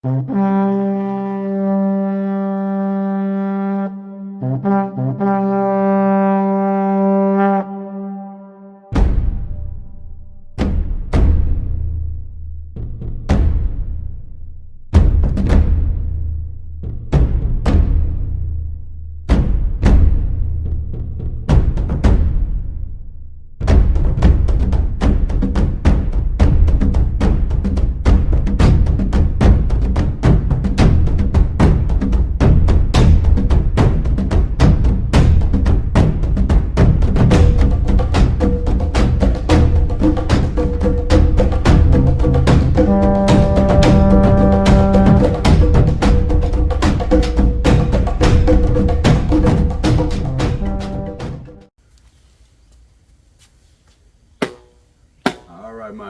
My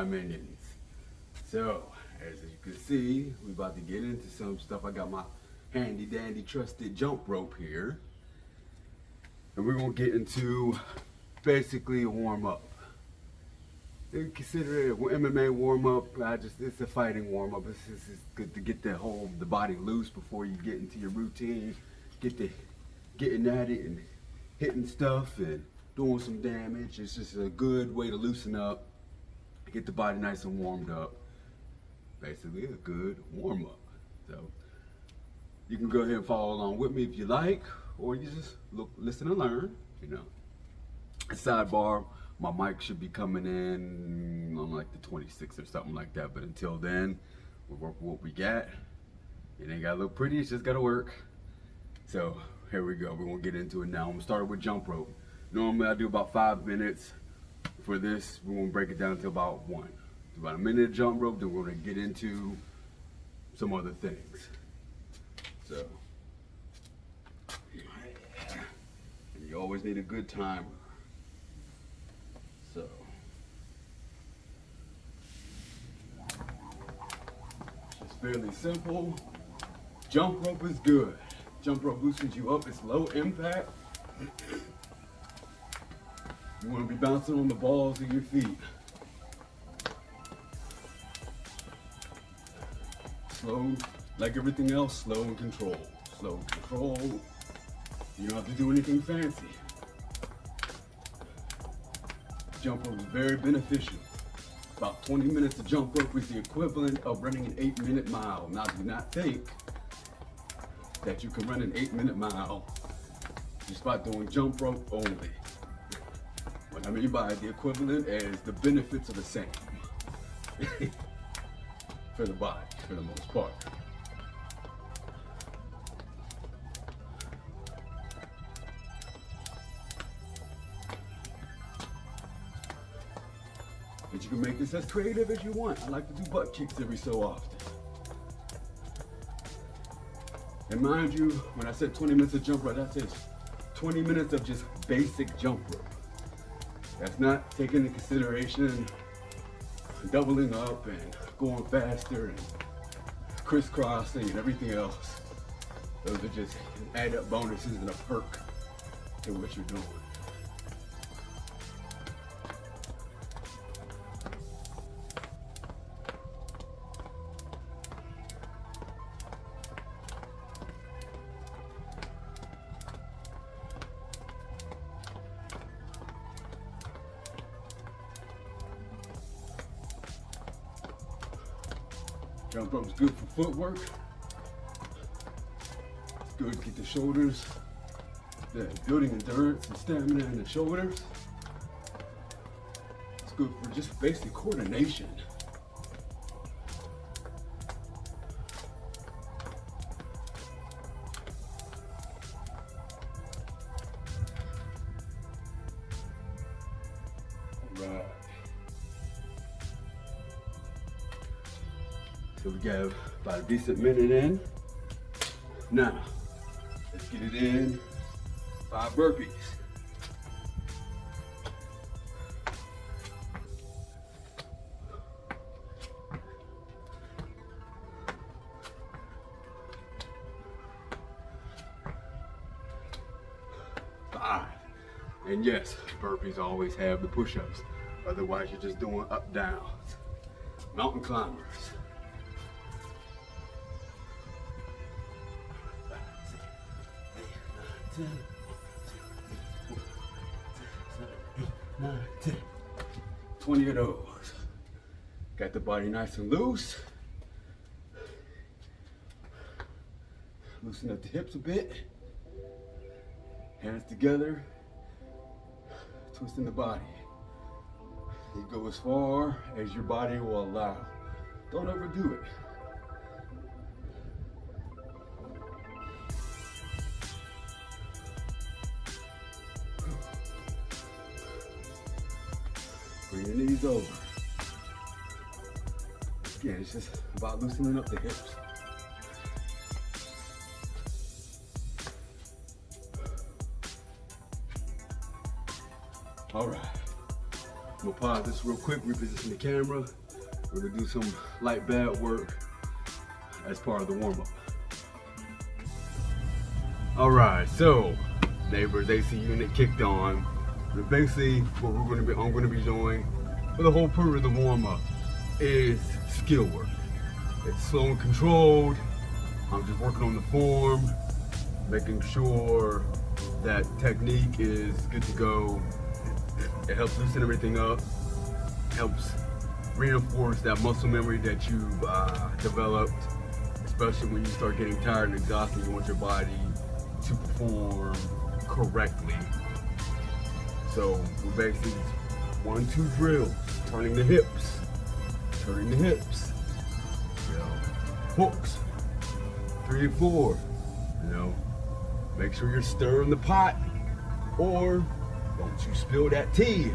minions. So, as you can see, we're about to get into some stuff. I got my handy dandy trusted jump rope here. And we're gonna get into basically a warm up. You consider it an MMA warm up. It's a fighting warm up. It's good to get the body loose before you get into your routine. Getting at it and hitting stuff and doing some damage. It's just a good way to loosen up. Get the body nice and warmed up. Basically a good warm up. So you can go ahead and follow along with me if you like, or you just listen and learn, you know. Sidebar, my mic should be coming in on like the 26th or something like that, but until then, we'll work with what we got. It ain't gotta look pretty, it's just gotta work. So here we go, we're gonna get into it now. I'm gonna start with jump rope. Normally I do about 5 minutes. For this, we're gonna break it down to about 1. About a minute of jump rope, then we're gonna get into some other things. So, and you always need a good timer. So, it's fairly simple. Jump rope is good. Jump rope loosens you up, it's low impact. You want to be bouncing on the balls of your feet. Slow, like everything else, slow and control. Slow and control. You don't have to do anything fancy. Jump rope is very beneficial. About 20 minutes of jump rope is the equivalent of running an 8-minute mile. Now, do not think that you can run an 8-minute mile just by doing jump rope only. What I mean by the equivalent is the benefits are the same for the body, for the most part. But you can make this as creative as you want. I like to do butt kicks every so often. And mind you, when I said 20 minutes of jump rope, that's just 20 minutes of just basic jump rope. That's not taking into consideration doubling up and going faster and crisscrossing and everything else. Those are just add up bonuses and a perk to what you're doing. Jump rope is good for footwork. It's good to get the shoulders, building endurance and stamina in the shoulders. It's good for just basic coordination. All right. So we got about a decent minute in. Now, let's get it in. 5 burpees. And yes, burpees always have the push-ups. Otherwise, you're just doing up-downs. Mountain climbers. 10, 9, 10. 20 of those. Got the body nice and loose. Loosen up the hips a bit. Hands together. Twisting the body. You go as far as your body will allow. Don't overdo it. Bring your knees over. Again, it's just about loosening up the hips. All right, I'm gonna pause this real quick, reposition the camera. We're gonna do some light bad work as part of the warm-up. All right, so neighbors AC unit kicked on. But basically, what I'm gonna be doing for the whole period of the warm-up is skill work. It's slow and controlled. I'm just working on the form, making sure that technique is good to go. It helps loosen everything up, helps reinforce that muscle memory that you've developed, especially when you start getting tired and exhausted. You want your body to perform correctly. So we're basically 1-2 drills, turning the hips, you know, hooks, 3 and 4, you know, make sure you're stirring the pot, or don't you spill that tea.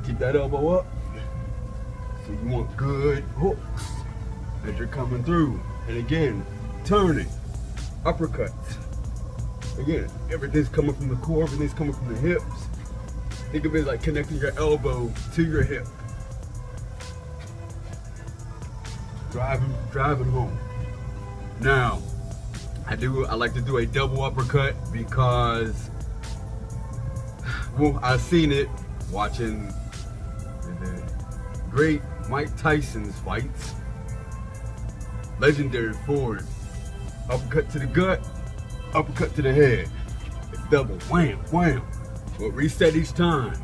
Keep that elbow up. So you want good hooks as you're coming through. And again, turning, uppercuts. Again, everything's coming from the core, everything's coming from the hips. Think of it like connecting your elbow to your hip. Driving home. Now, I like to do a double uppercut because, well, I've seen it watching the great Mike Tyson's fights. Legendary forward. Uppercut to the gut, uppercut to the head. It's double, wham, wham. But reset each time.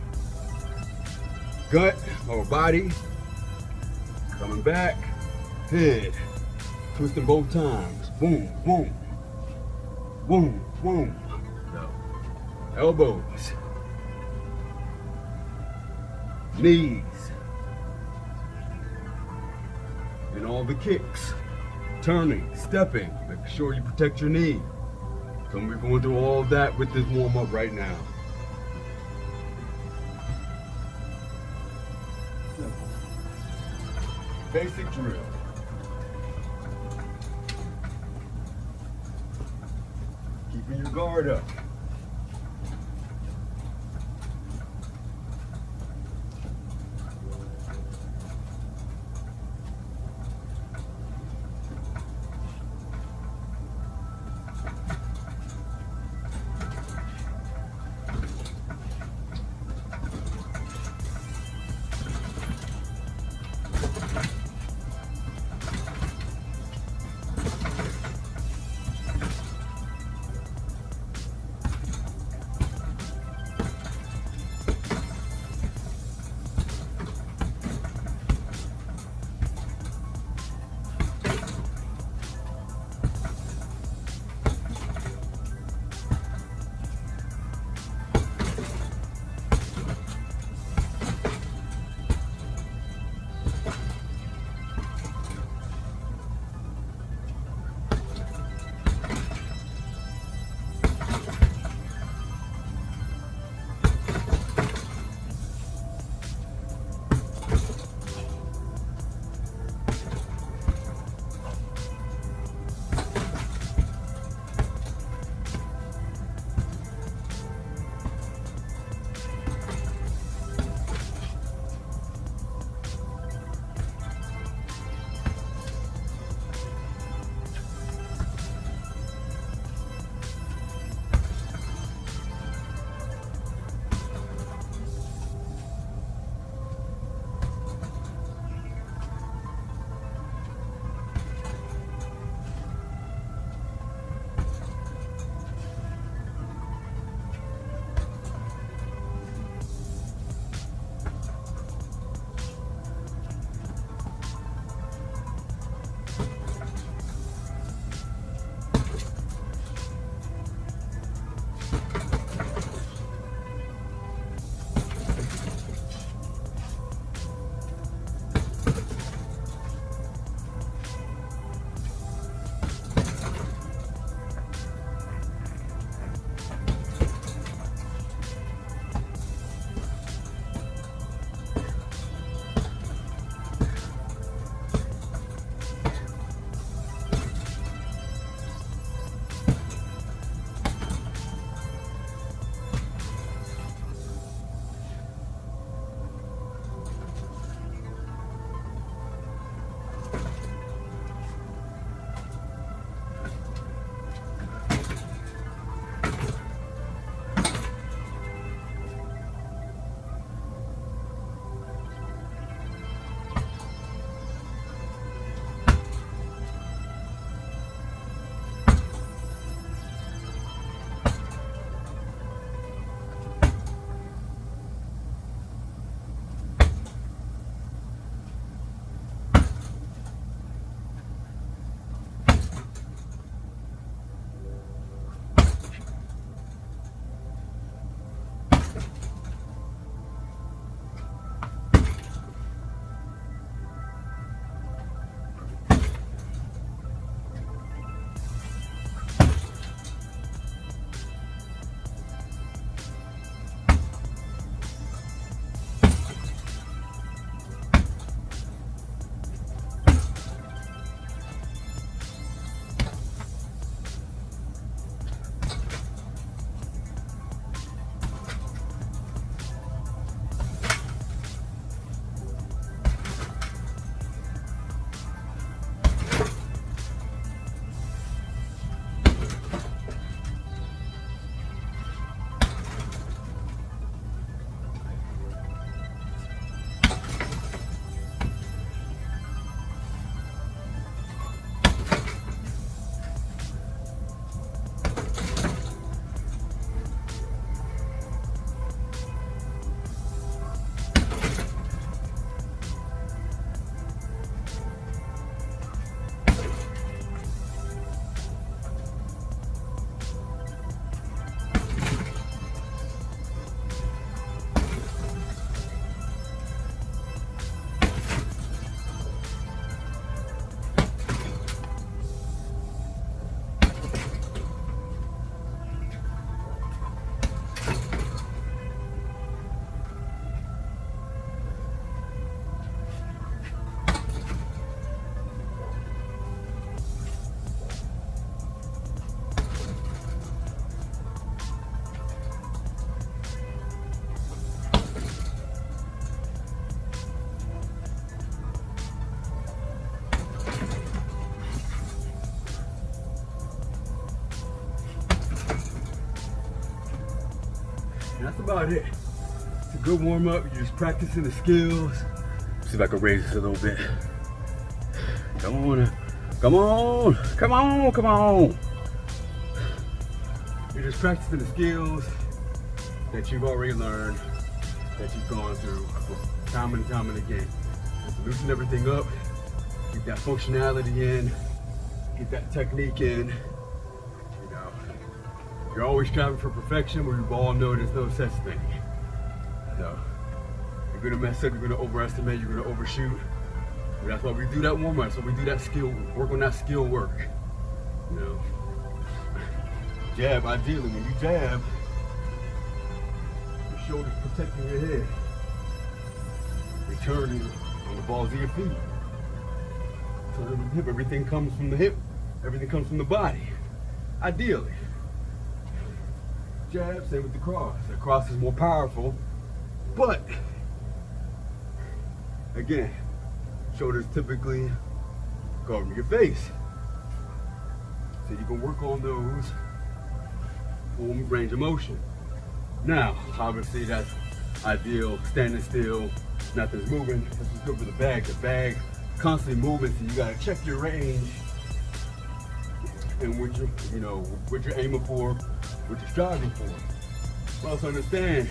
Gut or body, coming back, head, twisting both times. Boom, boom, boom, boom. So, elbows, knees, and all the kicks. Turning, stepping, make sure you protect your knee. So we're going through all of that with this warm up right now. Basic drill. Keeping your guard up. about it. It's a good warm up. You're just practicing the skills. See if I can raise this a little bit. Come on, come on, come on, come on. You're just practicing the skills that you've already learned, that you've gone through time and time and again. Just loosen everything up, get that functionality in, get that technique in. You know, you're always striving for perfection, but we all know there's no such thing. So you're gonna mess up, you're gonna overestimate, you're gonna overshoot. But that's why we do that warm up, so we do that skill, work on that skill work. You know, jab, ideally, when you jab, your shoulders protecting your head. You're turning on the balls of your feet. Turn with the hip, everything comes from the hip, everything comes from the body. Ideally. Jab, same with the cross. The cross is more powerful, but again, shoulders typically go over your face. So you can work on those full range of motion. Now, obviously that's ideal, standing still, nothing's moving. This is good for the bag. The bag constantly moving, so you gotta check your range and what you're aiming for, what you're striving for. But also understand,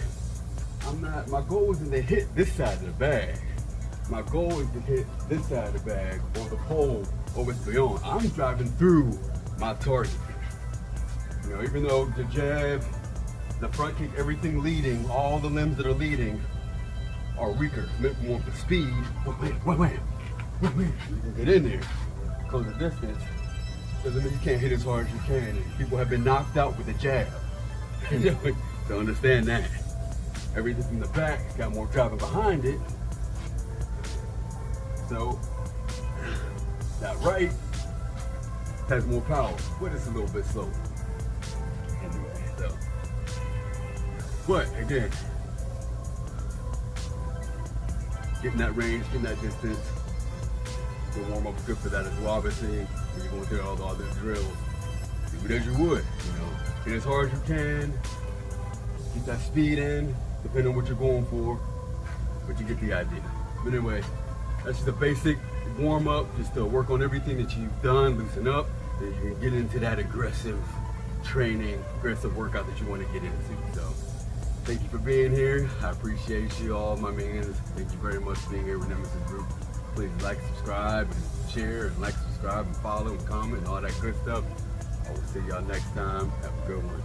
my goal isn't to hit this side of the bag. My goal is to hit this side of the bag or the pole or what's beyond. I'm driving through my target. You know, even though the jab, the front kick, everything leading, all the limbs that are leading are weaker, meant more for speed. Wait. You can get in there, close the distance. Doesn't mean you can't hit as hard as you can. And people have been knocked out with a jab. So understand that. Everything from the back's got more driving behind it. So that right has more power, but it's a little bit slower. Anyway, so. But again, getting that range, getting that distance, the warm up is good for that as well. Obviously, when you're going through all the other drills, do it as you would. You know, hit as hard as you can, get that speed in, depending on what you're going for, but you get the idea. But anyway, that's just a basic warm up, just to work on everything that you've done, loosen up, then you can get into that aggressive training, aggressive workout that you want to get into. So thank you for being here. I appreciate you all, my mans. Thank you very much for being here with Nemesis Group. Please like, subscribe, and share, and like, subscribe, and follow, and comment, and all that good stuff. I will see y'all next time. Have a good one.